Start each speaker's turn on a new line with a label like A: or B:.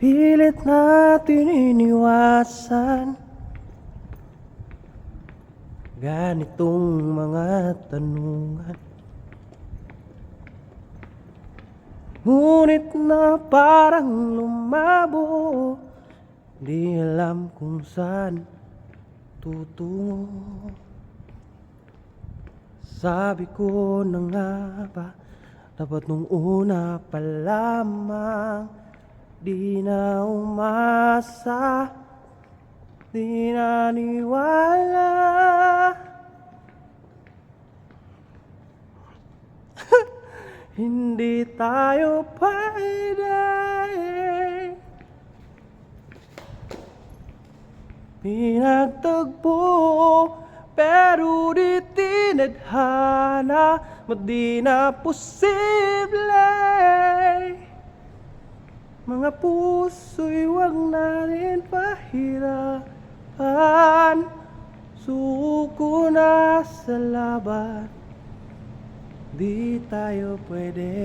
A: pilit natin iniwasan ganitong mga tanungan. Ngunit na parang lumabo, di alam kung saan tutungo. Sabi ko na nga ba, dapat nung una pa lamang, di na umasa, di naniwala. Hindi tayo pwede pinagtagpo, pero di tinadhana, di na posible. Mga puso'y huwag natin pahirapan, suko na sa laban, di tayo pwede.